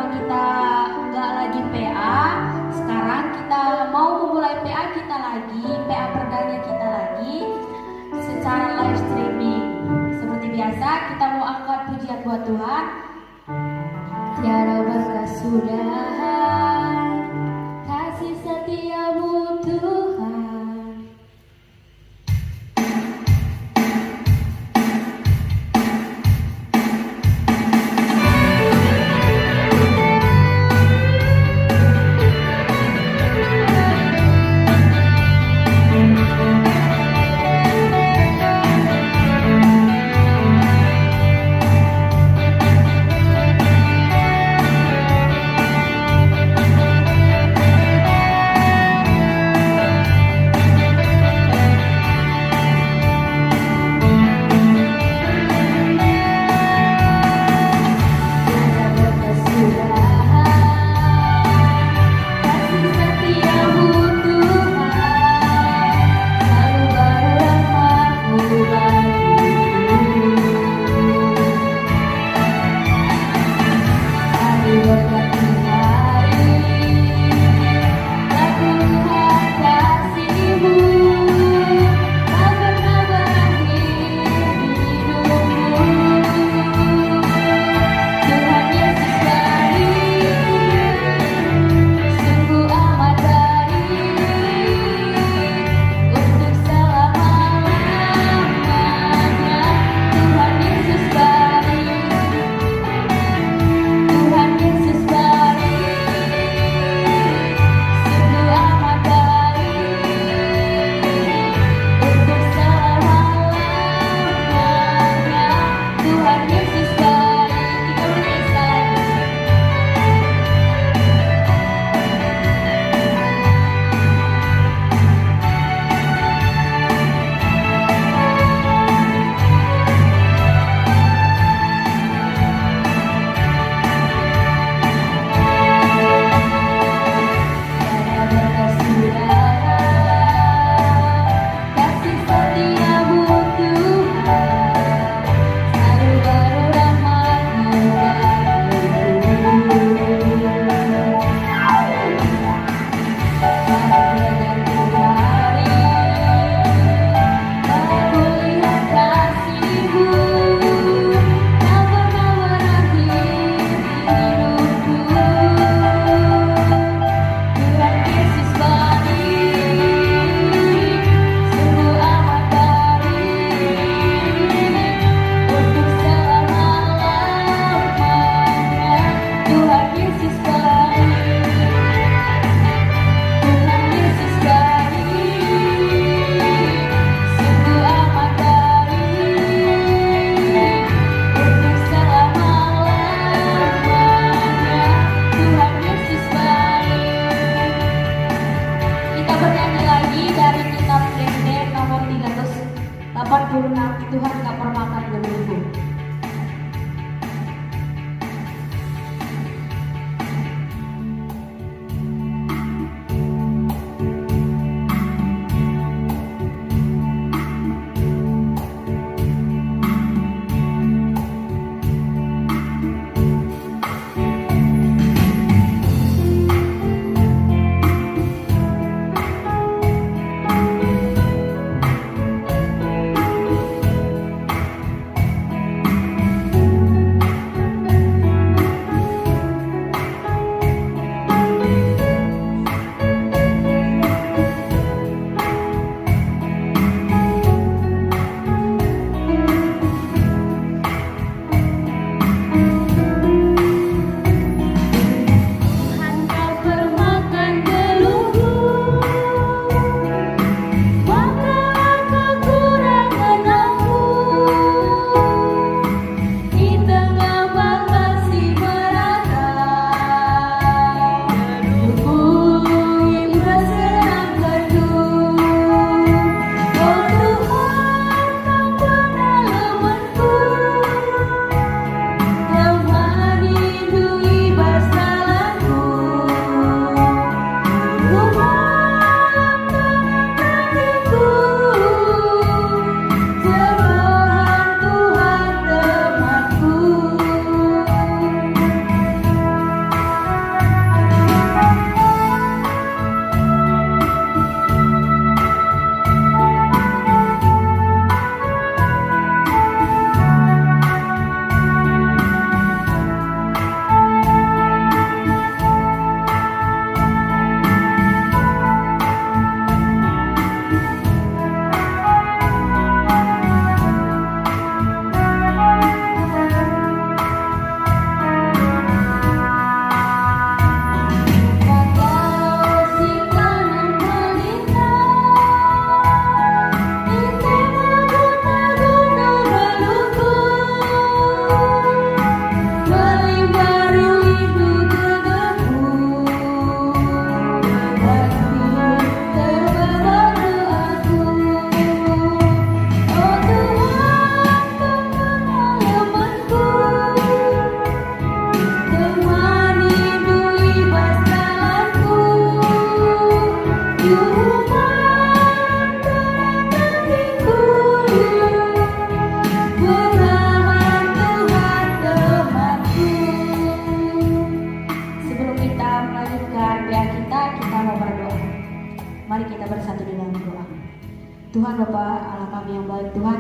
kita nggak lagi PA, sekarang kita mau memulai PA kita lagi, PA perdana kita lagi secara live streaming. Seperti biasa kita mau angkat pujian buat Tuhan. Tiada batas sudah kasih setiamu Tuhan. Tuhan tak pernah makan berlibu.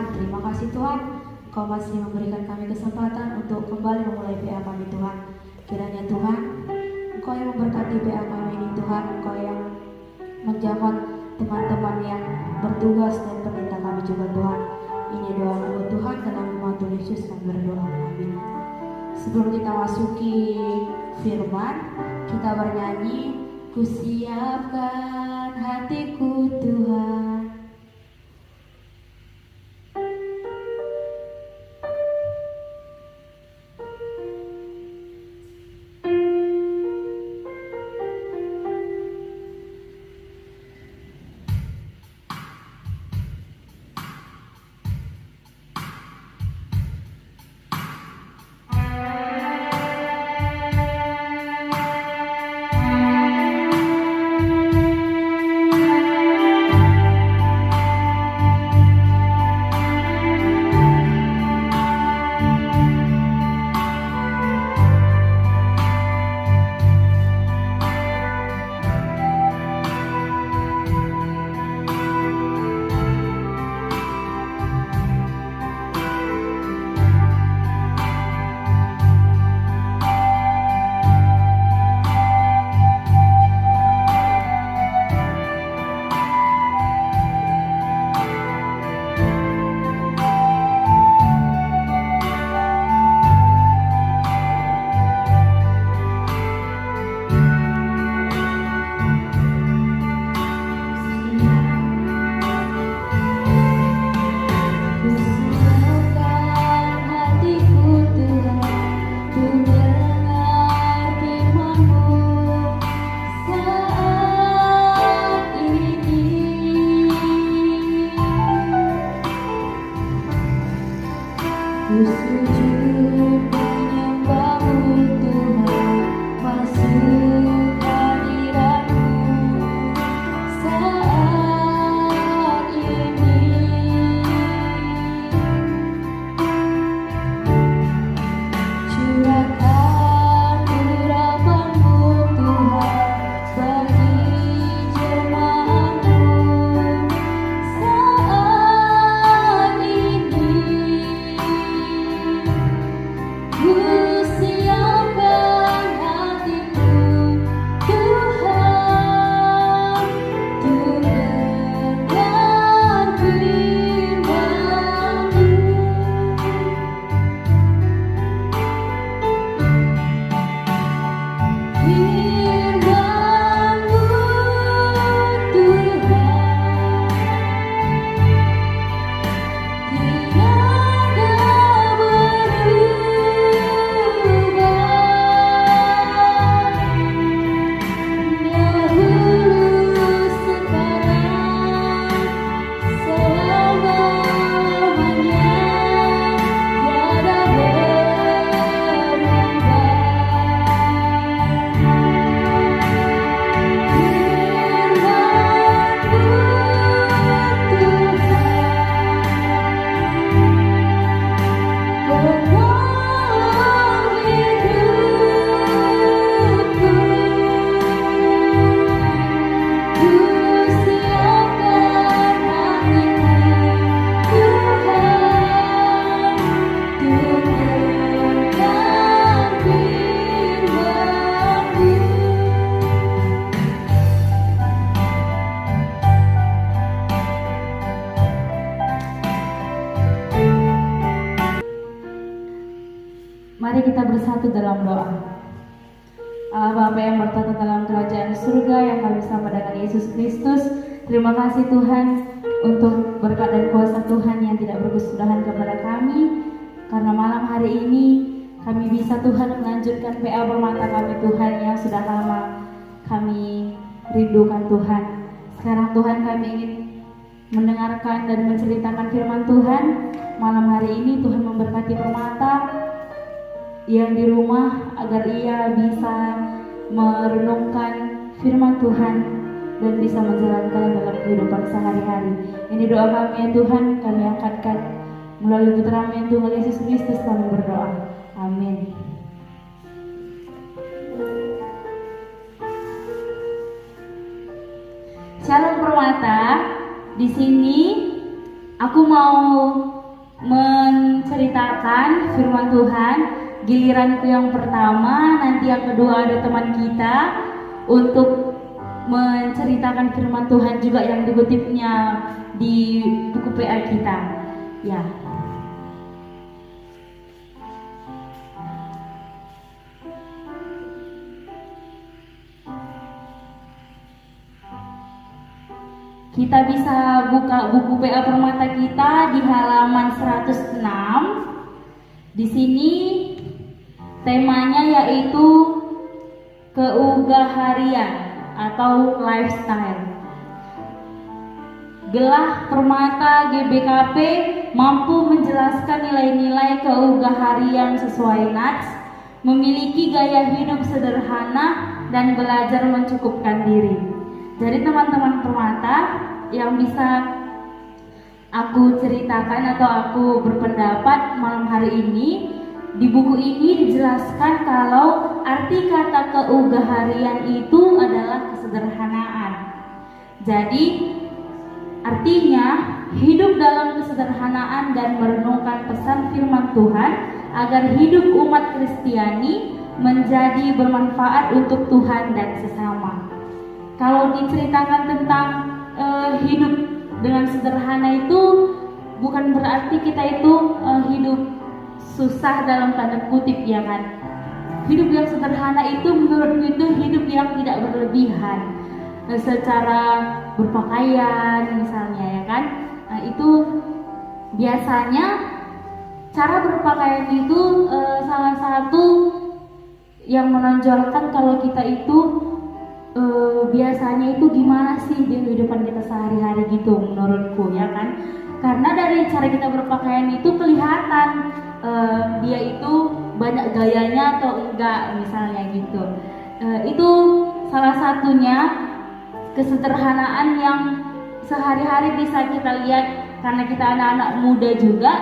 Terima kasih Tuhan, Engkau masih memberikan kami kesempatan untuk kembali memulai PA kami Tuhan. Kiranya Tuhan, Engkau yang memberkati PA kami ini Tuhan, Engkau yang menjaga teman-teman yang bertugas dan peminta kami juga Tuhan. Ini doa kami Tuhan, dalam nama Tuhan Yesus kami berdoa, amin. Sebelum kita masuki firman, kita bernyanyi, ku siapkan hatiku Tuhan. Mari kita bersatu dalam doa. Allah Bapa yang bertata dalam kerajaan surga yang kami sapa dengan Yesus Kristus, terima kasih Tuhan untuk berkat dan kuasa Tuhan yang tidak berkesudahan kepada kami, karena malam hari ini kami bisa Tuhan melanjutkan PA Permata kami Tuhan yang sudah lama kami rindukan Tuhan. Sekarang Tuhan kami ingin mendengarkan dan menceritakan firman Tuhan. Malam hari ini Tuhan memberkati Permata yang di rumah agar ia bisa merenungkan firman Tuhan dan bisa menjalankan dalam kehidupan sehari-hari. Ini doa kami ya Tuhan, kami angkatkan melalui putra-Mu yang Tuhan Yesus Kristus kami berdoa. Amin. Shalom Permata. Di sini aku mau menceritakan firman Tuhan. Giliranku yang pertama, nanti yang kedua ada teman kita untuk menceritakan firman Tuhan juga yang dikutipnya di buku PA kita. Ya. Kita bisa buka buku PA Permata kita di halaman 106. Di sini temanya yaitu keugaharian atau lifestyle. Gelah Permata GBKP mampu menjelaskan nilai-nilai keugaharian sesuai Nats, memiliki gaya hidup sederhana dan belajar mencukupkan diri. Jadi teman-teman Permata, yang bisa aku ceritakan atau aku berpendapat malam hari ini, di buku ini dijelaskan kalau arti kata keugaharian itu adalah kesederhanaan. Jadi artinya hidup dalam kesederhanaan dan merenungkan pesan firman Tuhan agar hidup umat Kristiani menjadi bermanfaat untuk Tuhan dan sesama. Kalau diceritakan tentang hidup dengan sederhana itu bukan berarti kita itu hidup susah dalam tanda kutip, ya kan. Hidup yang sederhana itu menurutku itu hidup yang tidak berlebihan secara berpakaian misalnya, ya kan. Itu biasanya cara berpakaian itu salah satu yang menonjolkan kalau kita itu biasanya itu gimana sih di kehidupan kita sehari-hari gitu menurutku, ya kan. Karena dari cara kita berpakaian itu kelihatan dia itu banyak gayanya atau enggak misalnya gitu. Itu salah satunya kesederhanaan yang sehari-hari bisa kita lihat karena kita anak-anak muda juga.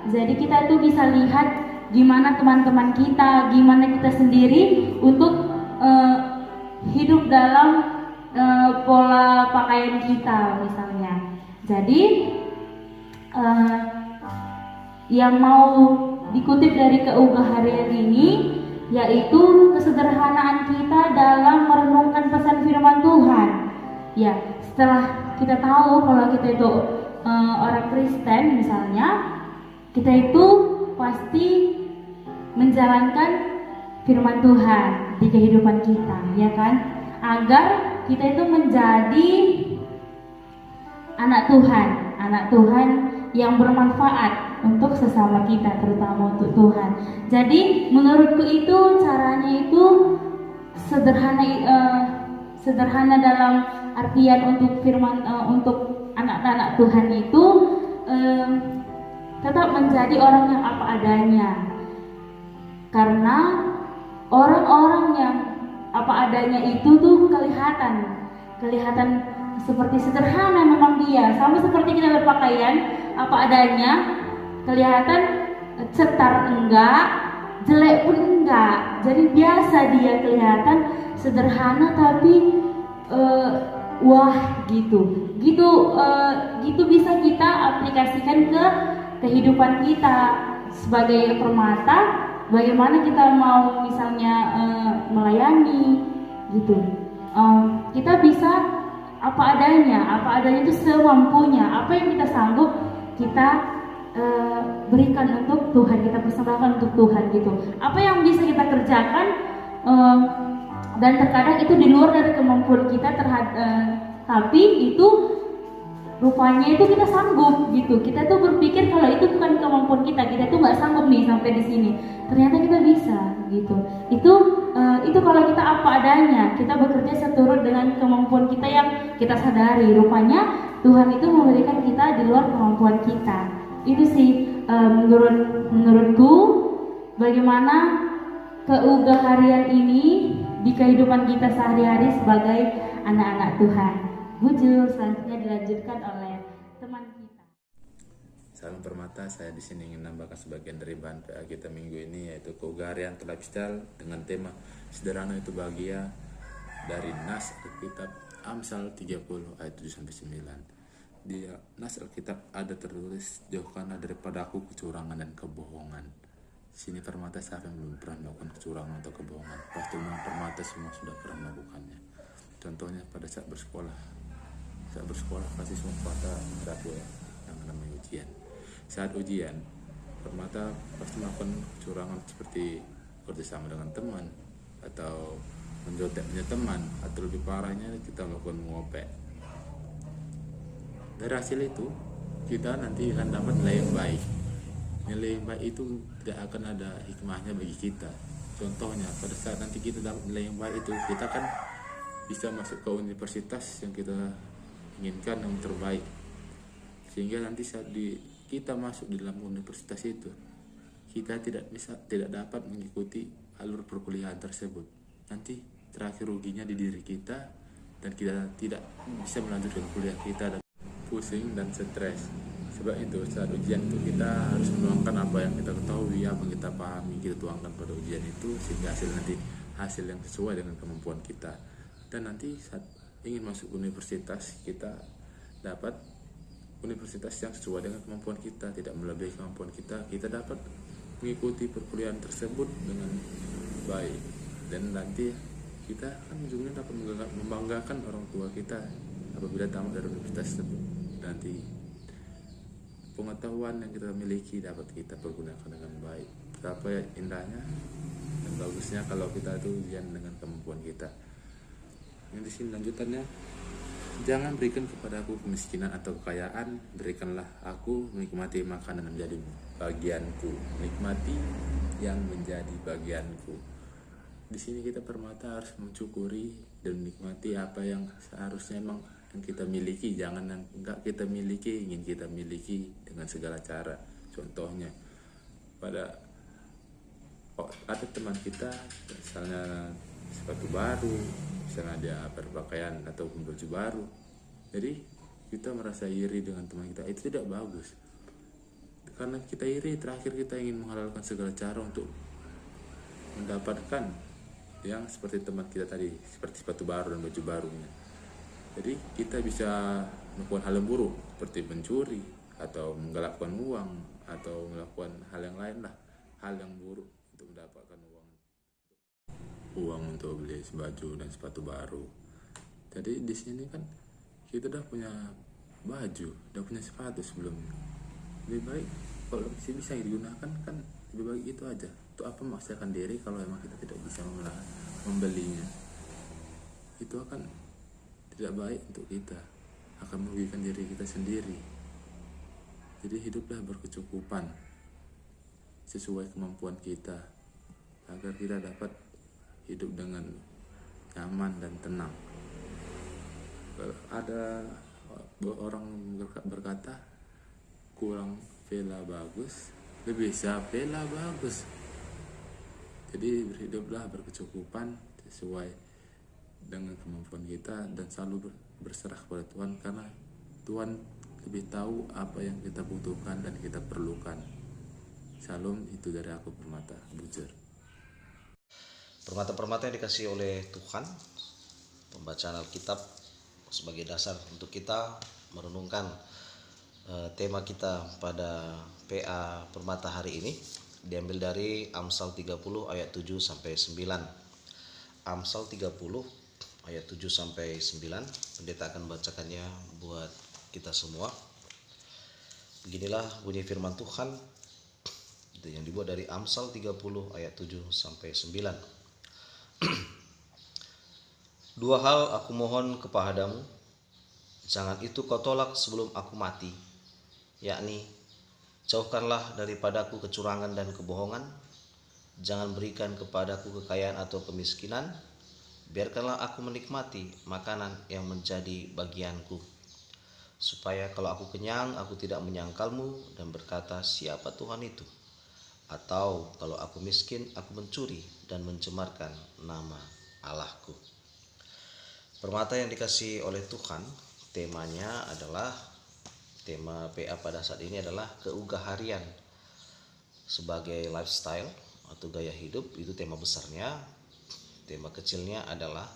Jadi kita tuh bisa lihat gimana teman-teman kita, gimana kita sendiri untuk hidup dalam pola pakaian kita misalnya. Jadi yang mau dikutip dari keugaharian ini yaitu kesederhanaan kita dalam merenungkan pesan firman Tuhan. Ya, setelah kita tahu kalau kita itu orang Kristen misalnya, kita itu pasti menjalankan firman Tuhan di kehidupan kita, ya kan? Agar kita itu menjadi anak Tuhan yang bermanfaat untuk sesama kita, terutama untuk Tuhan. Jadi menurutku itu caranya itu sederhana dalam artian untuk firman untuk anak-anak Tuhan itu tetap menjadi orang yang apa adanya. Karena orang-orang yang apa adanya itu tuh kelihatan seperti sederhana memang dia, sama seperti kita berpakaian apa adanya, kelihatan cetar enggak, jelek pun enggak. Jadi biasa dia kelihatan sederhana tapi wah gitu bisa kita aplikasikan ke kehidupan kita sebagai permata. Bagaimana kita mau misalnya melayani gitu, kita bisa apa adanya itu semampunya, apa yang kita sanggup kita berikan untuk Tuhan, kita persembahkan untuk Tuhan gitu. Apa yang bisa kita kerjakan dan terkadang itu di luar dari kemampuan kita tapi itu rupanya itu kita sanggup gitu. Kita tuh berpikir kalau itu bukan kemampuan kita tuh nggak sanggup nih sampai di sini. Ternyata kita bisa gitu. Itu kalau kita apa adanya, kita bekerja seturut dengan kemampuan kita yang kita sadari. Rupanya Tuhan itu memberikan kita di luar kemampuan kita. Itu sih menurutku bagaimana keugaharian ini di kehidupan kita sehari-hari sebagai anak-anak Tuhan. Bujur, selanjutnya dilanjutkan oleh teman kita. Salam Permata, saya di sini ingin menambahkan sebagian dari bahan PA kita minggu ini, yaitu keugaharian lifestyle dengan tema sederhana itu bahagia dari Nas Alkitab Amsal 30 ayat 7-9. di nas Alkitab ada tertulis, jauhkanlah daripada aku kecurangan dan kebohongan. Sini Permata siapa yang belum pernah melakukan kecurangan atau kebohongan? Pasti Permata semua sudah pernah melakukannya. Contohnya pada saat bersekolah pasti semua Permata berlaku ya, yang namanya ujian. Saat ujian Permata pasti melakukan kecurangan seperti kerjasama dengan teman, atau menjoteknya teman, atau lebih parahnya kita melakukan mengopek. Dari hasil itu kita nanti akan dapat nilai yang baik. Nilai yang baik itu tidak akan ada hikmahnya bagi kita. Contohnya pada saat nanti kita dapat nilai yang baik itu, kita kan bisa masuk ke universitas yang kita inginkan, yang terbaik. Sehingga nanti saat kita masuk di dalam universitas itu, kita tidak dapat mengikuti alur perkuliahan tersebut. Nanti terakhir ruginya di diri kita, dan kita tidak bisa melanjutkan kuliah kita, dan pusing dan stres. Sebab itu saat ujian itu kita harus menuangkan apa yang kita ketahui, apa yang kita pahami, kita tuangkan pada ujian itu, sehingga hasil yang sesuai dengan kemampuan kita. Dan nanti saat ingin masuk universitas, kita dapat universitas yang sesuai dengan kemampuan kita, tidak melebihi kemampuan kita. Kita dapat mengikuti perkuliahan tersebut dengan baik, dan nanti kita kan ujungnya dapat membanggakan orang tua kita apabila tamat dari universitas tersebut. Nanti pengetahuan yang kita miliki dapat kita pergunakan dengan baik. Betapa indahnya dan bagusnya kalau kita itu ujian dengan kemampuan kita. Yang di sini lanjutannya, jangan berikan kepada aku kemiskinan atau kekayaan, berikanlah aku menikmati makanan yang menjadi bagianku. Nikmati yang menjadi bagianku. Di sini kita Permata harus mencukuri dan menikmati apa yang seharusnya memang yang kita miliki. Jangan yang enggak kita miliki, ingin kita miliki dengan segala cara. Contohnya ada teman kita misalnya sepatu baru, misalnya dia berpakaian atau baju baru, jadi kita merasa iri dengan teman kita. Itu tidak bagus, karena kita iri, terakhir kita ingin menghalalkan segala cara untuk mendapatkan yang seperti teman kita tadi, seperti sepatu baru dan baju barunya. Jadi kita bisa melakukan hal yang buruk seperti mencuri atau menggelapkan uang atau melakukan hal yang lain lah, hal yang buruk untuk mendapatkan uang untuk beli baju dan sepatu baru. Jadi di sini kan kita udah punya baju, udah punya sepatu sebelumnya. Lebih baik kalau masih bisa digunakan, kan lebih baik itu aja. Untuk apa memaksakan diri kalau memang kita tidak bisa membelinya? Itu akan tidak baik untuk kita, akan merugikan diri kita sendiri. Jadi hiduplah berkecukupan sesuai kemampuan kita, agar kita dapat hidup dengan nyaman dan tenang. Ada orang berkata, kurang villa bagus, lebih bisa villa bagus. Jadi berhiduplah berkecukupan sesuai dengan kemampuan kita, dan selalu berserah kepada Tuhan, karena Tuhan lebih tahu apa yang kita butuhkan dan kita perlukan. Salam, itu dari aku Permata Bujur. Permata-permata yang dikasih oleh Tuhan, pembacaan Alkitab sebagai dasar untuk kita merenungkan tema kita pada PA Permata hari ini diambil dari Amsal 30 ayat 7 sampai 9. Amsal 30 ayat 7 sampai 9. Pendeta akan bacakannya buat kita semua. Beginilah bunyi firman Tuhan yang dibuat dari Amsal 30 ayat 7 sampai 9. Dua hal aku mohon kepadamu, jangan itu kau tolak sebelum aku mati, yakni jauhkanlah daripadaku kecurangan dan kebohongan, jangan berikan kepadaku kekayaan atau kemiskinan, biarkanlah aku menikmati makanan yang menjadi bagianku, supaya kalau aku kenyang aku tidak menyangkalmu dan berkata, siapa Tuhan itu? Atau kalau aku miskin aku mencuri dan mencemarkan nama Allahku. Permata yang dikasih oleh Tuhan, temanya adalah, tema PA pada saat ini adalah keugah harian sebagai lifestyle atau gaya hidup. Itu tema besarnya. Tema kecilnya adalah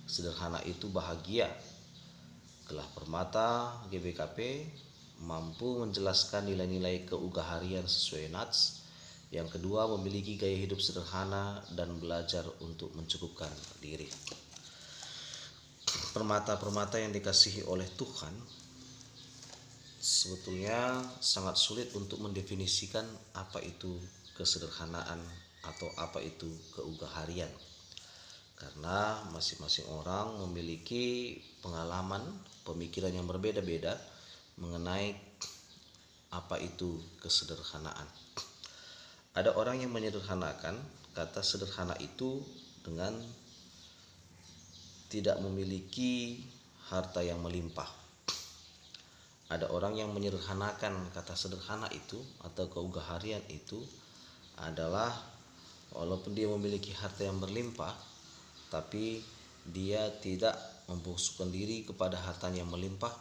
sederhana itu bahagia. Gelar Permata GBKP mampu menjelaskan nilai-nilai keugaharian sesuai Nats. Yang kedua, memiliki gaya hidup sederhana dan belajar untuk mencukupkan diri. Permata-permata yang dikasihi oleh Tuhan sebetulnya sangat sulit untuk mendefinisikan apa itu kesederhanaan atau apa itu keugaharian, karena masing-masing orang memiliki pengalaman, pemikiran yang berbeda-beda mengenai apa itu kesederhanaan. Ada orang yang menyederhanakan kata sederhana itu dengan tidak memiliki harta yang melimpah. Ada orang yang menyederhanakan kata sederhana itu atau keugaharian itu adalah walaupun dia memiliki harta yang berlimpah, tapi dia tidak memfokuskan diri kepada hartanya yang melimpah,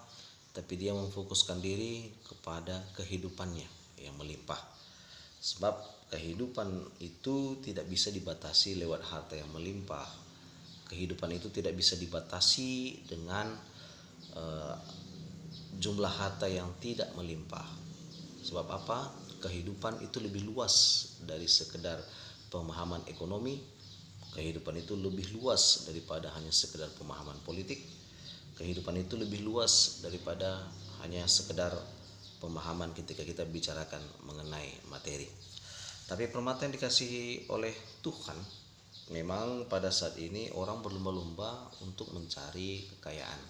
tapi dia memfokuskan diri kepada kehidupannya yang melimpah. Sebab kehidupan itu tidak bisa dibatasi lewat harta yang melimpah. Kehidupan itu tidak bisa dibatasi dengan jumlah harta yang tidak melimpah. Sebab apa? Kehidupan itu lebih luas dari sekedar pemahaman ekonomi. Kehidupan itu lebih luas daripada hanya sekedar pemahaman politik. Kehidupan itu lebih luas daripada hanya sekedar pemahaman ketika kita bicarakan mengenai materi. Tapi permata yang dikasihi oleh Tuhan, memang pada saat ini orang berlomba-lomba untuk mencari kekayaan,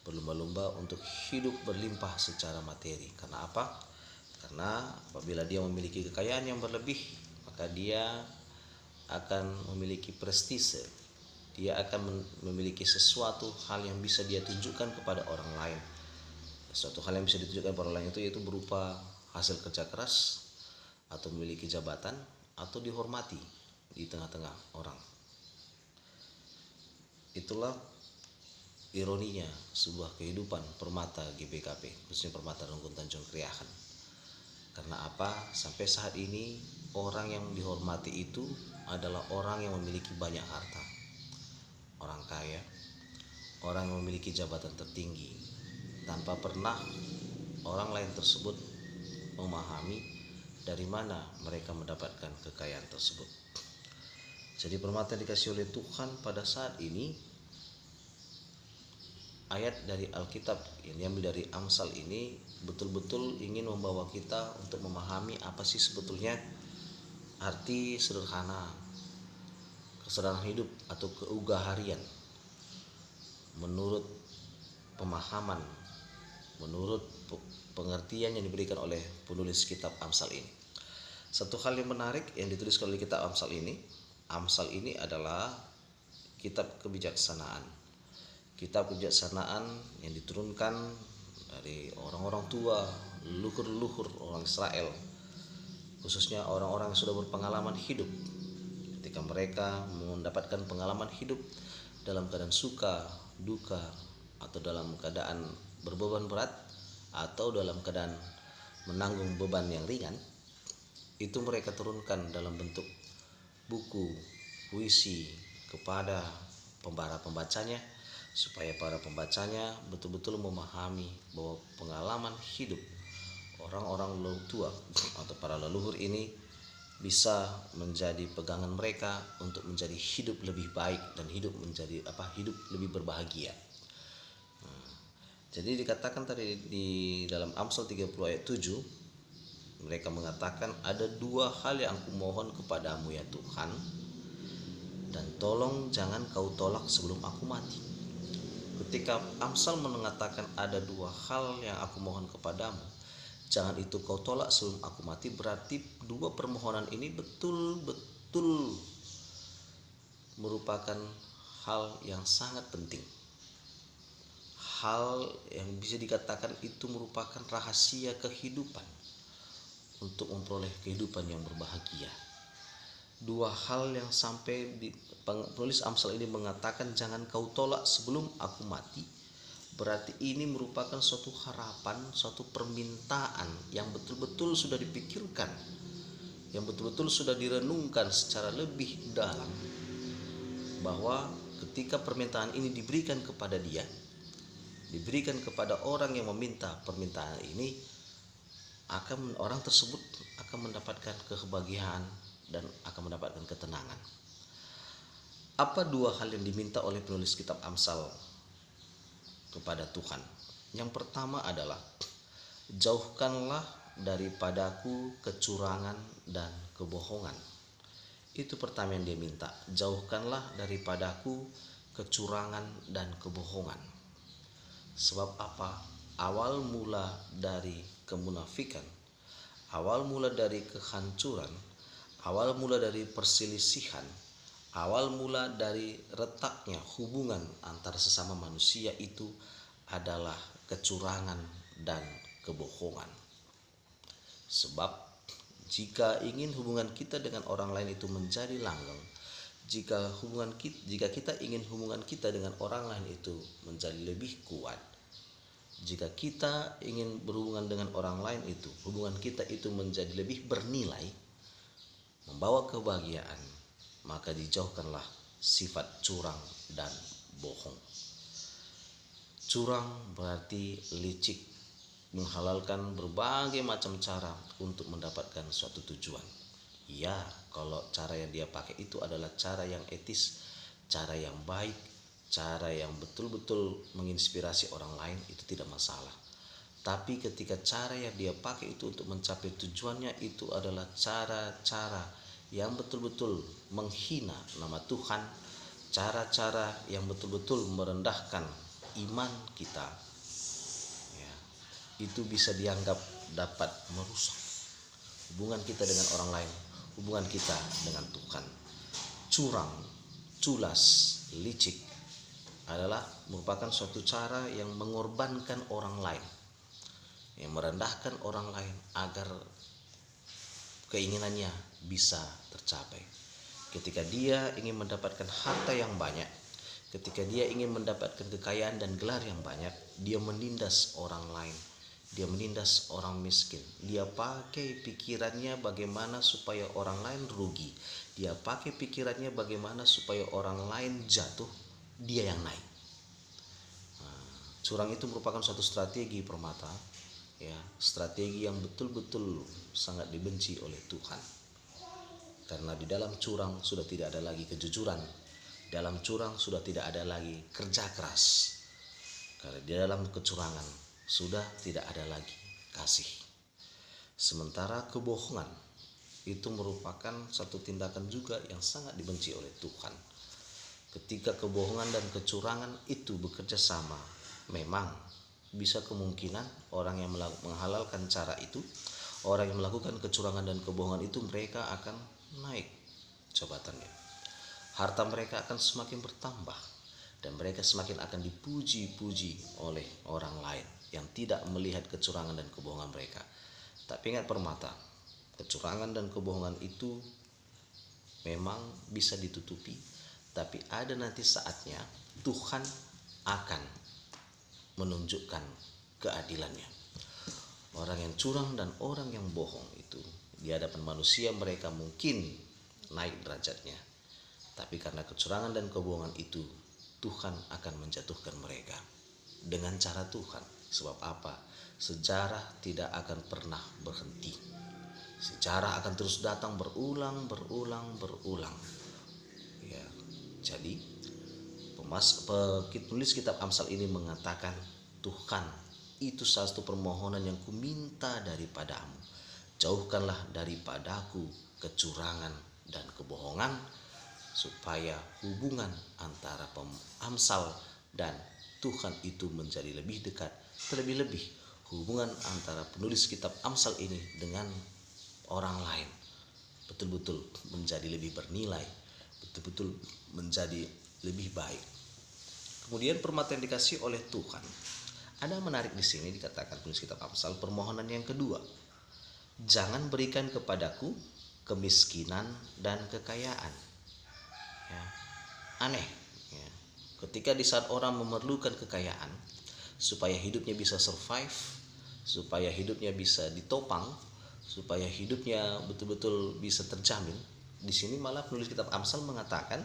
berlomba-lomba untuk hidup berlimpah secara materi. Karena apa? Karena apabila dia memiliki kekayaan yang berlebih, maka dia akan memiliki prestise, dia akan memiliki sesuatu hal yang bisa dia tunjukkan kepada orang lain. Suatu hal yang bisa ditunjukkan kepada orang lain itu yaitu berupa hasil kerja keras, atau memiliki jabatan, atau dihormati di tengah-tengah orang. Itulah ironinya sebuah kehidupan permata GBKP, khususnya permata Rungkun Tanjung Kriahan. Karena apa? Sampai saat ini orang yang dihormati itu adalah orang yang memiliki banyak harta, orang kaya, orang yang memiliki jabatan tertinggi, tanpa pernah orang lain tersebut memahami dari mana mereka mendapatkan kekayaan tersebut. Jadi permata yang dikasih oleh Tuhan pada saat ini, ayat dari Alkitab yang diambil dari Amsal ini betul-betul ingin membawa kita untuk memahami apa sih sebetulnya arti sederhana, kesederhanaan hidup atau keugaharian menurut pemahaman, menurut pengertian yang diberikan oleh penulis kitab Amsal ini. Satu hal yang menarik yang dituliskan oleh kitab Amsal ini adalah kitab kebijaksanaan. Kitab kebijaksanaan yang diturunkan dari orang-orang tua, leluhur-leluhur orang Israel, khususnya orang-orang yang sudah berpengalaman hidup. Ketika mereka mendapatkan pengalaman hidup dalam keadaan suka, duka, atau dalam keadaan berbeban berat, atau dalam keadaan menanggung beban yang ringan, itu mereka turunkan dalam bentuk buku, puisi kepada para pembacanya, supaya para pembacanya betul-betul memahami bahwa pengalaman hidup orang-orang tua atau para leluhur ini bisa menjadi pegangan mereka untuk menjadi hidup lebih baik dan hidup lebih berbahagia. Jadi dikatakan tadi di dalam Amsal 30 ayat 7, mereka mengatakan ada dua hal yang aku mohon kepadamu ya Tuhan, dan tolong jangan kau tolak sebelum aku mati. Ketika Amsal mengatakan ada dua hal yang aku mohon kepadamu, jangan itu kau tolak sebelum aku mati, berarti dua permohonan ini betul-betul merupakan hal yang sangat penting. Hal yang bisa dikatakan itu merupakan rahasia kehidupan untuk memperoleh kehidupan yang berbahagia. Dua hal yang sampai penulis Amsal ini mengatakan jangan kau tolak sebelum aku mati, berarti ini merupakan suatu harapan, suatu permintaan yang betul-betul sudah dipikirkan, yang betul-betul sudah direnungkan secara lebih dalam, bahwa ketika permintaan ini diberikan kepada dia, diberikan kepada orang yang meminta permintaan ini, orang tersebut akan mendapatkan kebahagiaan dan akan mendapatkan ketenangan. Apa dua hal yang diminta oleh penulis kitab Amsal kepada Tuhan? Yang pertama adalah, jauhkanlah daripadaku kecurangan dan kebohongan. Itu pertama yang dia minta, jauhkanlah daripadaku kecurangan dan kebohongan. Sebab apa? Awal mula dari kemunafikan, awal mula dari kehancuran, awal mula dari perselisihan, awal mula dari retaknya hubungan antar sesama manusia itu adalah kecurangan dan kebohongan. Sebab jika ingin hubungan kita dengan orang lain itu menjadi langgeng, jika kita ingin hubungan kita dengan orang lain itu menjadi lebih kuat, jika kita ingin berhubungan dengan orang lain itu, hubungan kita itu menjadi lebih bernilai, membawa kebahagiaan, maka dijauhkanlah sifat curang dan bohong. Curang berarti licik, menghalalkan berbagai macam cara untuk mendapatkan suatu tujuan. Ya, kalau cara yang dia pakai itu adalah cara yang etis, cara yang baik, cara yang betul-betul menginspirasi orang lain, itu tidak masalah. Tapi ketika cara yang dia pakai itu untuk mencapai tujuannya itu adalah cara-cara yang betul-betul menghina nama Tuhan, cara-cara yang betul-betul merendahkan iman kita, ya, itu bisa dianggap dapat merusak hubungan kita dengan orang lain, hubungan kita dengan Tuhan. Curang, culas, licik adalah merupakan suatu cara yang mengorbankan orang lain, yang merendahkan orang lain agar keinginannya bisa tercapai. Ketika dia ingin mendapatkan harta yang banyak, ketika dia ingin mendapatkan kekayaan dan gelar yang banyak, dia menindas orang lain, dia menindas orang miskin. Dia pakai pikirannya bagaimana supaya orang lain rugi, dia pakai pikirannya bagaimana supaya orang lain jatuh, dia yang naik. Curang itu merupakan suatu strategi permata, ya, strategi yang betul-betul sangat dibenci oleh Tuhan. Karena di dalam curang sudah tidak ada lagi kejujuran, dalam curang sudah tidak ada lagi kerja keras, karena di dalam kecurangan sudah tidak ada lagi kasih. Sementara kebohongan itu merupakan satu tindakan juga yang sangat dibenci oleh Tuhan. Ketika kebohongan dan kecurangan itu bekerja sama, memang bisa kemungkinan orang yang menghalalkan cara itu, orang yang melakukan kecurangan dan kebohongan itu, mereka akan naik jabatannya, harta mereka akan semakin bertambah, dan mereka semakin akan dipuji-puji oleh orang lain yang tidak melihat kecurangan dan kebohongan mereka. Tapi ingat permata, kecurangan dan kebohongan itu memang bisa ditutupi, tapi ada nanti saatnya Tuhan akan menunjukkan keadilannya. Orang yang curang dan orang yang bohong itu di hadapan manusia mereka mungkin naik derajatnya, tapi karena kecurangan dan kebohongan itu Tuhan akan menjatuhkan mereka dengan cara Tuhan. Sebab apa? Sejarah tidak akan pernah berhenti. Sejarah akan terus datang berulang. Ya, jadi penulis kitab Amsal ini mengatakan, Tuhan, itu salah satu permohonan yang kuminta daripadamu, jauhkanlah daripadaku kecurangan dan kebohongan, supaya hubungan antara Amsal dan Tuhan itu menjadi lebih dekat. Terlebih-lebih hubungan antara penulis kitab Amsal ini dengan orang lain betul-betul menjadi lebih bernilai, betul-betul menjadi lebih baik. Kemudian permata yang dikasih oleh Tuhan, ada menarik di sini dikatakan penulis kitab Amsal, permohonan yang kedua, jangan berikan kepadaku kemiskinan dan kekayaan. Ya, aneh. Ya. Ketika di saat orang memerlukan kekayaan supaya hidupnya bisa survive, supaya hidupnya bisa ditopang, supaya hidupnya betul-betul bisa terjamin, di sini malah penulis kitab Amsal mengatakan,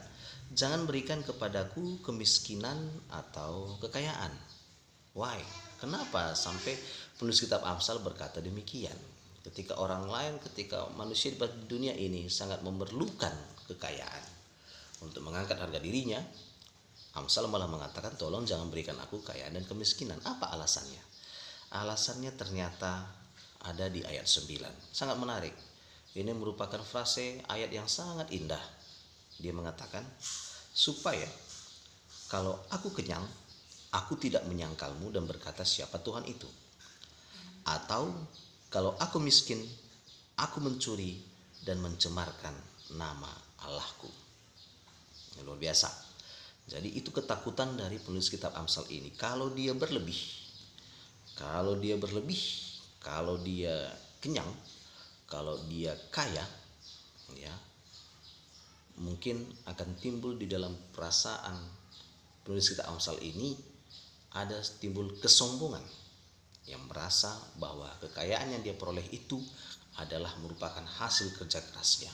jangan berikan kepadaku kemiskinan atau kekayaan. Why? Kenapa sampai penulis kitab Amsal berkata demikian? Ketika orang lain, ketika manusia di dunia ini sangat memerlukan kekayaan untuk mengangkat harga dirinya, Amsal malah mengatakan tolong jangan berikan aku kekayaan dan kemiskinan. Apa alasannya? Alasannya ternyata ada di ayat 9. Sangat menarik. Ini merupakan frase ayat yang sangat indah. Dia mengatakan, supaya kalau aku kenyang, aku tidak menyangkalmu dan berkata siapa Tuhan itu. Atau kalau aku miskin, aku mencuri dan mencemarkan nama Allahku. Ini luar biasa. Jadi itu ketakutan dari penulis kitab Amsal ini. Kalau dia berlebih, kalau dia kenyang, kalau dia kaya, ya, mungkin akan timbul di dalam perasaan penulis kitab Amsal ini ada timbul kesombongan yang merasa bahwa kekayaan yang dia peroleh itu adalah merupakan hasil kerja kerasnya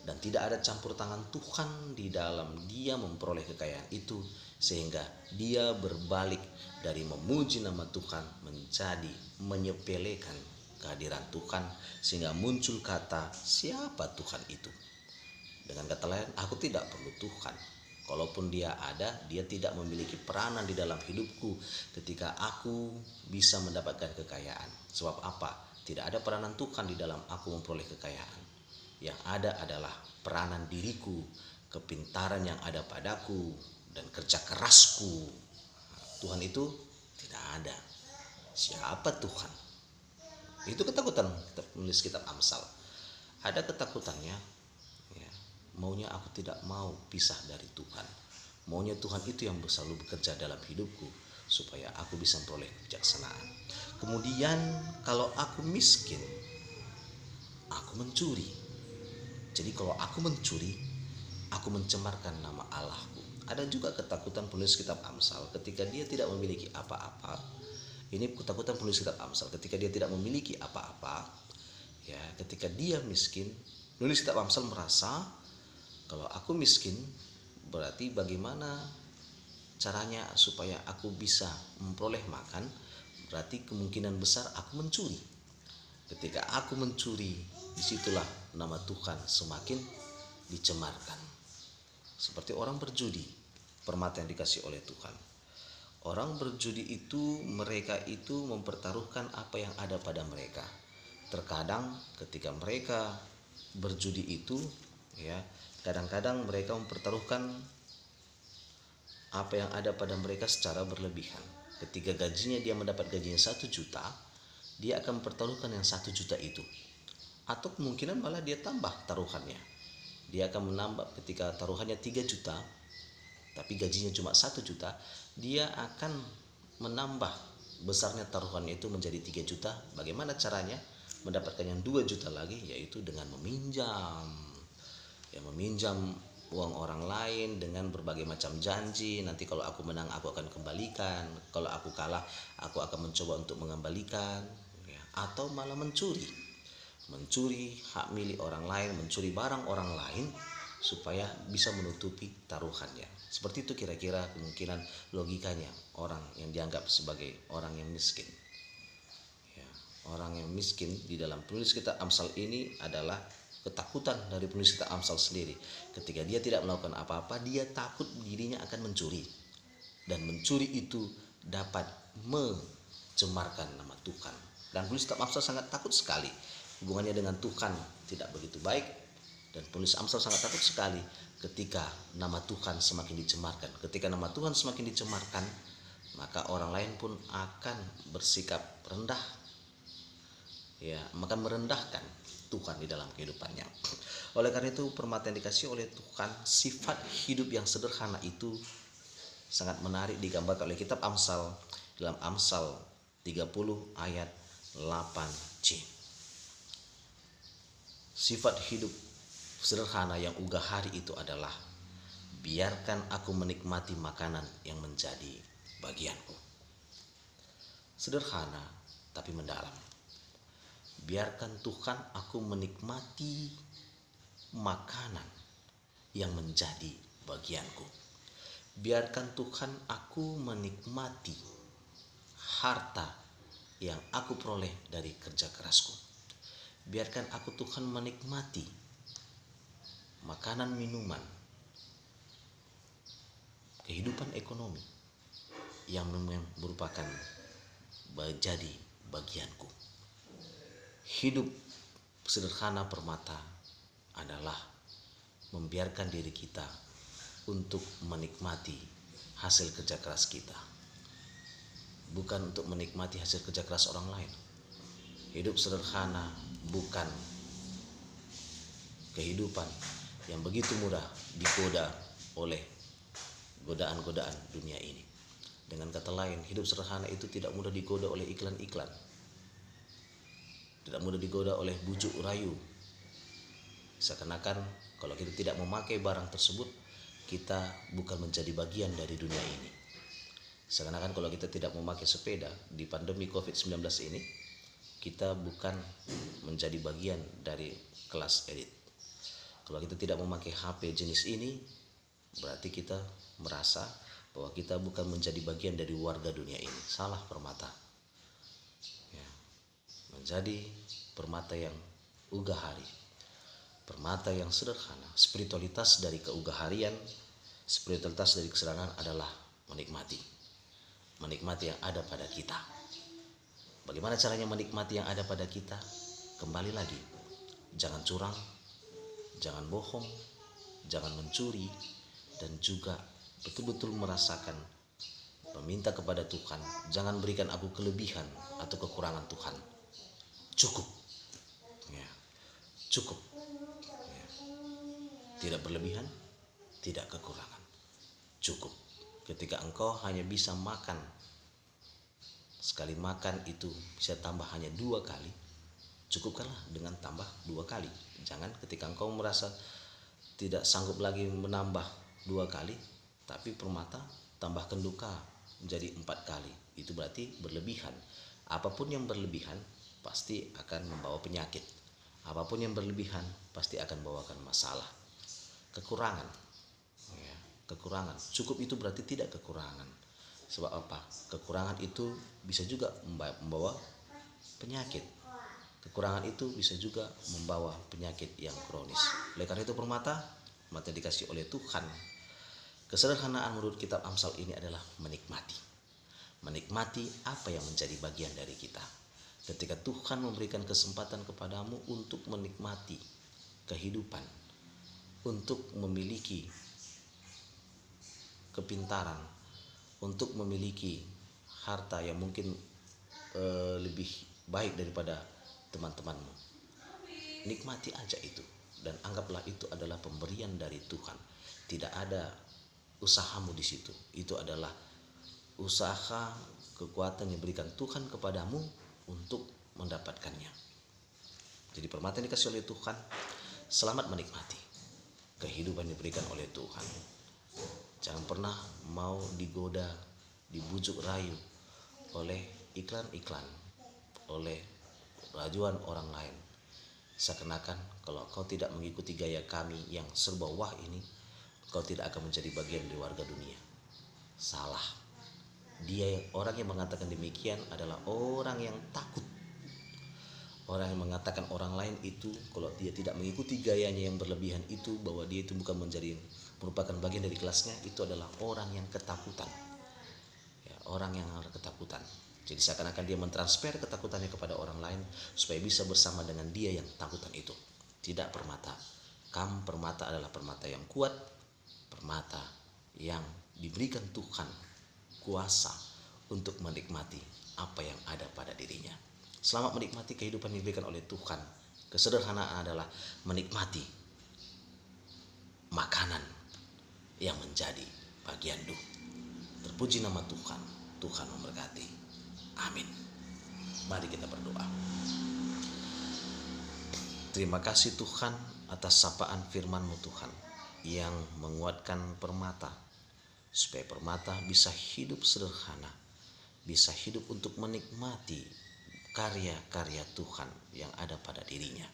dan tidak ada campur tangan Tuhan di dalam dia memperoleh kekayaan itu, sehingga dia berbalik dari memuji nama Tuhan menjadi menyepelekan kehadiran Tuhan, sehingga muncul kata siapa Tuhan itu. Dengan kata lain, aku tidak perlu Tuhan. Kalaupun dia ada, dia tidak memiliki peranan di dalam hidupku ketika aku bisa mendapatkan kekayaan. Sebab apa? Tidak ada peranan Tuhan di dalam aku memperoleh kekayaan. Yang ada adalah peranan diriku, kepintaran yang ada padaku, dan kerja kerasku. Tuhan itu tidak ada. Siapa Tuhan? Itu ketakutan penulis kitab Amsal. Ada ketakutannya, maunya aku tidak mau pisah dari Tuhan. Maunya Tuhan itu yang selalu bekerja dalam hidupku supaya aku bisa memperoleh kebijaksanaan. Kemudian kalau aku miskin, aku mencuri. Jadi kalau aku mencuri, aku mencemarkan nama Allahku. Ada juga ketakutan penulis kitab Amsal ketika dia tidak memiliki apa-apa. Ini ketakutan penulis kitab Amsal ketika dia tidak memiliki apa-apa. Ya, ketika dia miskin, penulis kitab Amsal merasa kalau aku miskin, berarti bagaimana caranya supaya aku bisa memperoleh makan? Berarti kemungkinan besar aku mencuri. Ketika aku mencuri, disitulah nama Tuhan semakin dicemarkan. Seperti orang berjudi, permata yang dikasih oleh Tuhan. Orang berjudi itu, mereka itu mempertaruhkan apa yang ada pada mereka. Terkadang ketika mereka berjudi itu, ya, kadang-kadang mereka mempertaruhkan apa yang ada pada mereka secara berlebihan. Ketika gajinya dia mendapat gajinya 1 juta, dia akan mempertaruhkan yang 1 juta itu. Atau kemungkinan malah dia tambah taruhannya. Dia akan menambah ketika taruhannya 3 juta, tapi gajinya cuma 1 juta, dia akan menambah besarnya taruhannya itu menjadi 3 juta. Bagaimana caranya? Mendapatkan yang 2 juta lagi, yaitu dengan meminjam uang orang lain dengan berbagai macam janji. Nanti kalau aku menang aku akan kembalikan, kalau aku kalah aku akan mencoba untuk mengembalikan, ya. Atau malah mencuri hak milik orang lain, mencuri barang orang lain supaya bisa menutupi taruhannya. Seperti itu kira-kira kemungkinan logikanya orang yang dianggap sebagai orang yang miskin, ya. Orang yang miskin di dalam penulis kitab Amsal ini adalah ketakutan dari penulis kitab Amsal sendiri. Ketika dia tidak melakukan apa-apa, dia takut dirinya akan mencuri. Dan mencuri itu dapat mencemarkan nama Tuhan. Dan penulis kitab Amsal sangat takut sekali. Hubungannya dengan Tuhan tidak begitu baik. Dan penulis Amsal sangat takut sekali ketika nama Tuhan semakin dicemarkan. Ketika nama Tuhan semakin dicemarkan, maka orang lain pun akan bersikap rendah, ya, maka merendahkan Tuhan di dalam kehidupannya. Oleh karena itu, permata yang dikasih oleh Tuhan, sifat hidup yang sederhana itu sangat menarik digambarkan oleh kitab Amsal dalam Amsal 30 ayat 8c. Sifat hidup sederhana yang ugah hari itu adalah biarkan aku menikmati makanan yang menjadi bagianku. Sederhana tapi mendalam. Biarkan Tuhan aku menikmati makanan yang menjadi bagianku. Biarkan Tuhan aku menikmati harta yang aku peroleh dari kerja kerasku. Biarkan aku Tuhan menikmati makanan, minuman, kehidupan ekonomi yang merupakan menjadi bagianku. Hidup sederhana permata adalah membiarkan diri kita untuk menikmati hasil kerja keras kita, bukan untuk menikmati hasil kerja keras orang lain. Hidup sederhana bukan kehidupan yang begitu mudah digoda oleh godaan-godaan dunia ini. Dengan kata lain, hidup sederhana itu tidak mudah digoda oleh iklan-iklan, tidak mudah digoda oleh bujuk rayu. Seakan-akan kalau kita tidak memakai barang tersebut, kita bukan menjadi bagian dari dunia ini. Seakan-akan kalau kita tidak memakai sepeda di pandemi COVID-19 ini, kita bukan menjadi bagian dari kelas elit. Kalau kita tidak memakai HP jenis ini, berarti kita merasa bahwa kita bukan menjadi bagian dari warga dunia ini. Salah permata. Ya. Menjadi permata yang ugahari, permata yang sederhana. Spiritualitas dari keugaharian, spiritualitas dari kesederhanaan adalah menikmati yang ada pada kita. Bagaimana caranya menikmati yang ada pada kita? Kembali lagi, jangan curang, jangan bohong, jangan mencuri, dan juga betul-betul merasakan, meminta kepada Tuhan, jangan berikan aku kelebihan atau kekurangan Tuhan. Cukup, ya, cukup, ya. Tidak berlebihan, tidak kekurangan, cukup. Ketika engkau hanya bisa makan, sekali makan itu bisa tambah hanya 2 kali, cukupkanlah dengan tambah 2 kali. Jangan ketika engkau merasa tidak sanggup lagi menambah 2 kali, tapi permata tambahkan duka menjadi 4 kali. Itu berarti berlebihan. Apapun yang berlebihan pasti akan membawa penyakit. Apapun yang berlebihan pasti akan membawakan masalah. Kekurangan, ya, kekurangan. Cukup itu berarti tidak kekurangan. Sebab apa? Kekurangan itu bisa juga membawa penyakit. Kekurangan itu bisa juga membawa penyakit yang kronis. Oleh karena itu permata dikasih oleh Tuhan. Kesederhanaan menurut kitab Amsal ini adalah menikmati. Menikmati apa yang menjadi bagian dari kita. Ketika Tuhan memberikan kesempatan kepadamu untuk menikmati kehidupan, untuk memiliki kepintaran, untuk memiliki harta yang mungkin lebih baik daripada teman-temanmu, nikmati aja itu dan anggaplah itu adalah pemberian dari Tuhan. Tidak ada usahamu di situ. Itu adalah usaha, kekuatan yang diberikan Tuhan kepadamu untuk mendapatkannya. Jadi permata yang dikasih oleh Tuhan, selamat menikmati kehidupan yang diberikan oleh Tuhan. Jangan pernah mau digoda, dibujuk rayu oleh iklan-iklan, oleh rajuan orang lain. Seakan-akan kalau kau tidak mengikuti gaya kami yang serba wah ini, kau tidak akan menjadi bagian dari warga dunia. Salah. Orang yang mengatakan demikian adalah orang yang takut. Orang yang mengatakan orang lain itu kalau dia tidak mengikuti gayanya yang berlebihan itu, bahwa dia itu bukan merupakan bagian dari kelasnya, itu adalah orang yang ketakutan. Ya, orang yang ketakutan. Jadi seakan-akan dia mentransfer ketakutannya kepada orang lain supaya bisa bersama dengan dia yang takutan itu. Tidak permata. Kamu permata adalah permata yang kuat, permata yang diberikan Tuhan kuasa untuk menikmati apa yang ada pada dirinya. Selamat menikmati kehidupan yang diberikan oleh Tuhan. Kesederhanaan adalah menikmati makanan yang menjadi bagianmu. Terpuji nama Tuhan. Tuhan memberkati. Amin. Mari kita berdoa. Terima kasih Tuhan atas sapaan firman-Mu Tuhan yang menguatkan permata, supaya permata bisa hidup sederhana, bisa hidup untuk menikmati karya-karya Tuhan yang ada pada dirinya.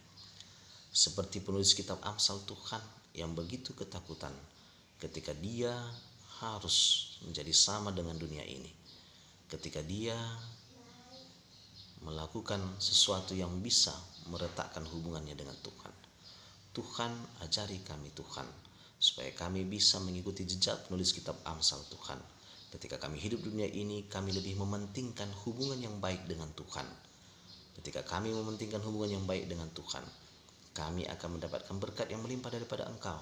Seperti penulis kitab Amsal Tuhan yang begitu ketakutan ketika dia harus menjadi sama dengan dunia ini. ketika dia melakukan sesuatu yang bisa meretakkan hubungannya dengan Tuhan. Tuhan, ajari kami Tuhan, supaya kami bisa mengikuti jejak penulis kitab Amsal Tuhan. Ketika kami hidup dunia ini, kami lebih mementingkan hubungan yang baik dengan Tuhan. Ketika kami mementingkan hubungan yang baik dengan Tuhan, kami akan mendapatkan berkat yang melimpah daripada Engkau.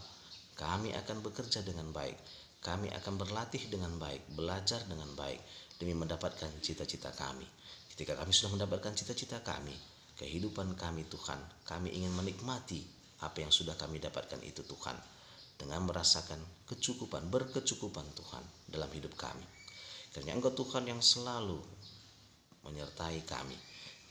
Kami akan bekerja dengan baik. Kami akan berlatih dengan baik, belajar dengan baik, demi mendapatkan cita-cita kami. Ketika kami sudah mendapatkan cita-cita kami, kehidupan kami Tuhan, kami ingin menikmati apa yang sudah kami dapatkan itu Tuhan, dengan merasakan kecukupan, berkecukupan Tuhan dalam hidup kami. Karena Engkau Tuhan yang selalu menyertai kami,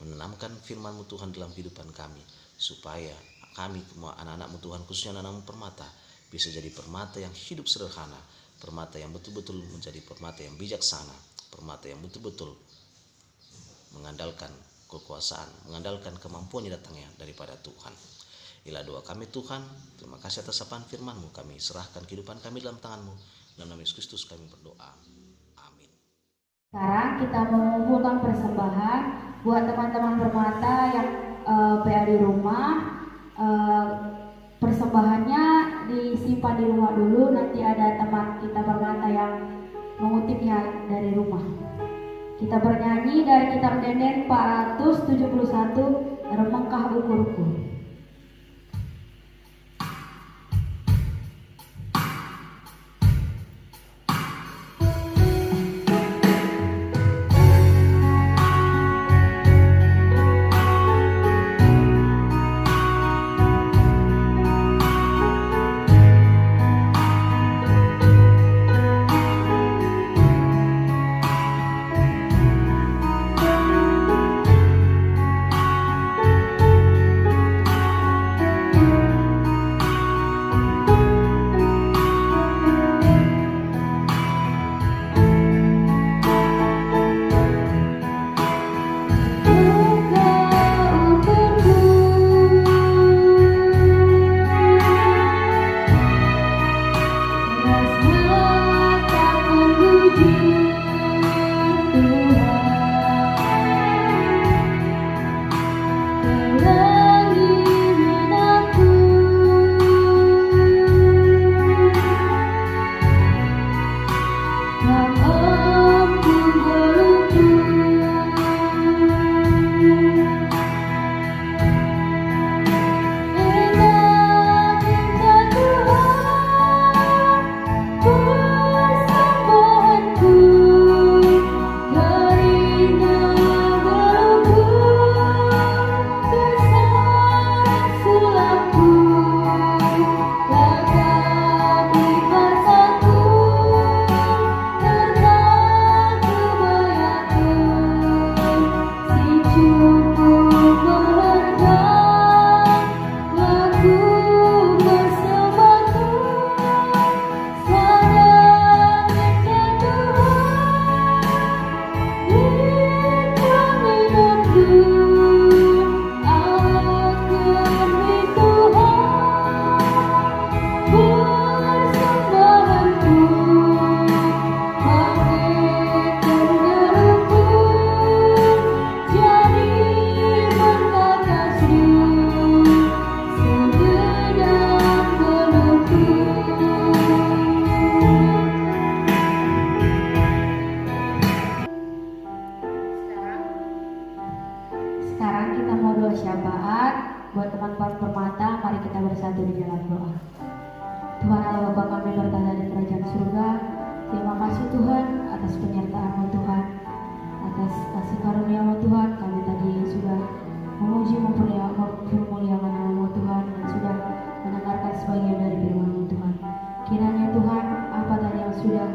menanamkan firman-Mu Tuhan dalam kehidupan kami, supaya kami anak-anak-Mu Tuhan, khususnya anak-anak-Mu Permata, bisa jadi permata yang hidup sederhana, permata yang betul-betul menjadi permata yang bijaksana, permata yang betul-betul mengandalkan kekuasaan, mengandalkan kemampuan yang datangnya daripada Tuhan. Inilah doa kami Tuhan. Terima kasih atas sapaan firman-Mu. Kami serahkan kehidupan kami dalam tangan-Mu. Dalam nama Yesus Kristus kami berdoa. Amin. Sekarang kita mengumpulkan persembahan buat teman-teman Permata yang PA di rumah. Persembahannya disimpan di rumah dulu. Nanti ada teman kita Permata yang mengutipnya dari rumah. Kita bernyanyi dari kitab Denden 471, Remengkah Ukur-ukur. Buat teman-teman Permata, mari kita bersatu di dalam doa. Tuhan Allah Bapa kami bertata di kerajaan surga, terima kasih Tuhan atas penyertaan-Mu Tuhan, atas kasih karunia-Mu Tuhan. Kami tadi sudah memuji mempermuliakan nama-Mu Tuhan, dan sudah mendengarkan sebagian dari firman-Mu Tuhan. Kiranya Tuhan, apa tadi yang sudah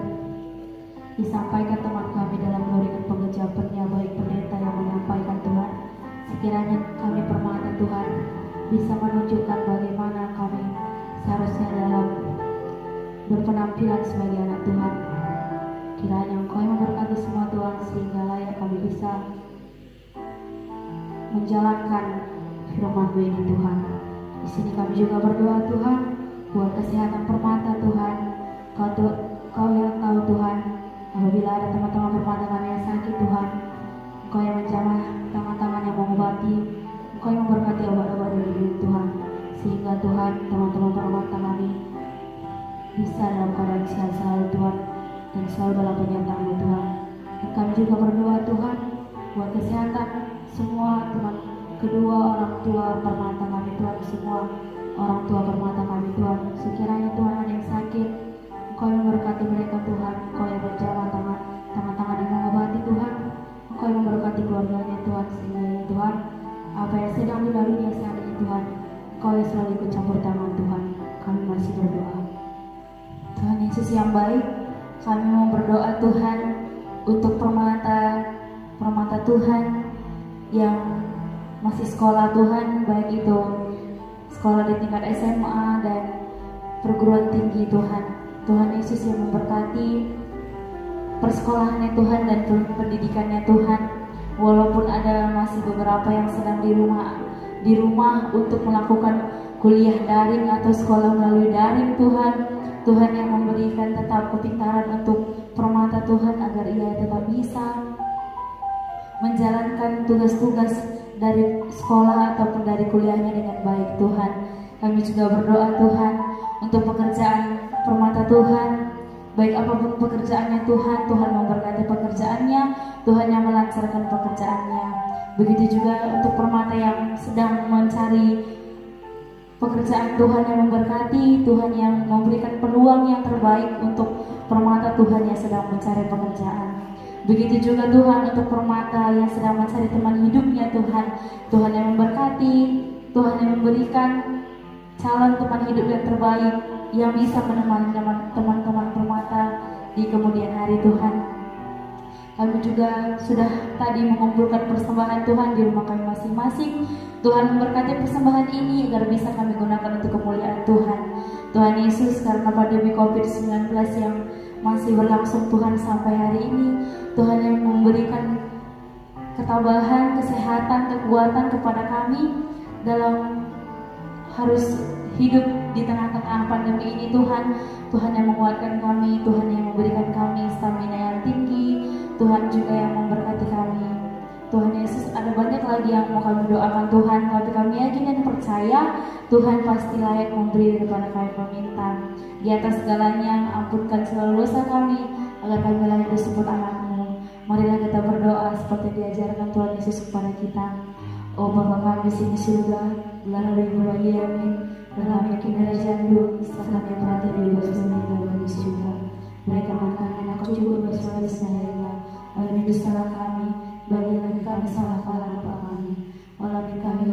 disampaikan teman kami dalam memberikan pengejapannya, baik pendeta yang menyampaikan Tuhan, sekiranya kami Permata Tuhan bisa menunjukkan bagaimana kami seharusnya dalam berpenampilan sebagai anak Tuhan. Kiranya Engkau yang memberkati semua Tuhan, sehingga layak kami bisa menjalankan firman-Mu ini Tuhan. Di sini kami juga berdoa Tuhan buat kesehatan Permata Tuhan. Kau yang tahu Tuhan Apabila ada teman-teman permata kami yang sakit Tuhan, Engkau yang menjamah tangan-tangan yang mengobati, Engkau yang memberkati obat-obat dari hidup Tuhan, sehingga Tuhan teman-teman permata kami bisa dalam keadaan sehat selalu Tuhan, dan selalu dalam penyertaan Tuhan. Dan kami juga berdoa Tuhan buat kesehatan semua teman kedua orang tua permata kami Tuhan, semua orang tua permata kami Tuhan. Sekiranya Tuhan ada yang sakit, Engkau yang memberkati mereka Tuhan, Engkau yang berjamah tangan-tangan yang mengobati Tuhan, Engkau yang memberkati keluarganya Tuhan, sehingga ya Tuhan apa yang sedang dilaluinya saat ini Tuhan, Engkau yang selalu ikut campur tangan Tuhan. Kami masih berdoa. Tuhan Yesus yang baik, kami mau berdoa Tuhan untuk permata Tuhan yang masih sekolah Tuhan, baik itu sekolah di tingkat SMA dan perguruan tinggi Tuhan. Tuhan Yesus yang memberkati persekolahannya Tuhan dan pendidikannya Tuhan. Walaupun ada masih beberapa yang sedang di rumah untuk melakukan kuliah daring atau sekolah melalui daring Tuhan, Tuhan yang memberikan tetap kepintaran untuk permata Tuhan agar ia tetap bisa menjalankan tugas-tugas dari sekolah ataupun dari kuliahnya dengan baik Tuhan. Kami juga berdoa Tuhan untuk pekerjaan permata Tuhan, baik apapun pekerjaannya Tuhan, Tuhan memberkati pekerjaannya, Tuhan yang melancarkan pekerjaannya. Begitu juga untuk permata yang sedang mencari pekerjaan, Tuhan yang memberkati, Tuhan yang memberikan peluang yang terbaik untuk permata Tuhan yang sedang mencari pekerjaan. Begitu juga Tuhan untuk permata yang sedang mencari teman hidupnya Tuhan, Tuhan yang memberkati, Tuhan yang memberikan calon teman hidup yang terbaik yang bisa menemani teman-teman permata di kemudian hari Tuhan. Kami juga sudah tadi mengumpulkan persembahan Tuhan di rumah kami masing-masing. Tuhan memberkati persembahan ini agar bisa kami gunakan untuk kemuliaan Tuhan. Tuhan Yesus, karena pandemi COVID-19 yang masih berlangsung Tuhan sampai hari ini, Tuhan yang memberikan ketabahan, kesehatan, kekuatan kepada kami dalam harus hidup di tengah-tengah pandemi ini Tuhan. Tuhan yang menguatkan kami, Tuhan yang memberikan kami stamina yang tinggi, Tuhan juga yang memberkati kami. Tuhan Yesus, ada banyak lagi yang mau kami doakan Tuhan, tapi kami yakin dan percaya Tuhan pasti layak memberi daripada kami meminta. Di atas segalanya, ampunkan selalu dosa kami, agar kami layak disebut anak-Mu. Marilah kita berdoa seperti diajarkan Tuhan Yesus kepada kita. Oh Bapa kami di surga, belah dari bagi amin. Dalam yakin kerajaan-Mu, serta yang berada di bawah dan bagi surga. Mereka makan aku cukup bersuara saya, agar salah kami, bagi lagi kami salah kami. Orang kami kami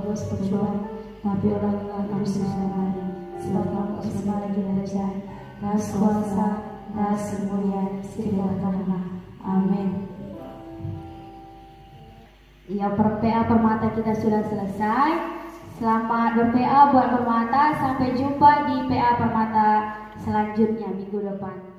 bos perjuangan, tapi orang yang kami susah. Sebab kamu bersama kerajaan, ras kuasa, ras kemuliaan, segala-galanya. Amin. Ya, PA Permata kita sudah selesai. Selamat ber-PA buat Permata. Sampai jumpa di PA Permata selanjutnya minggu depan.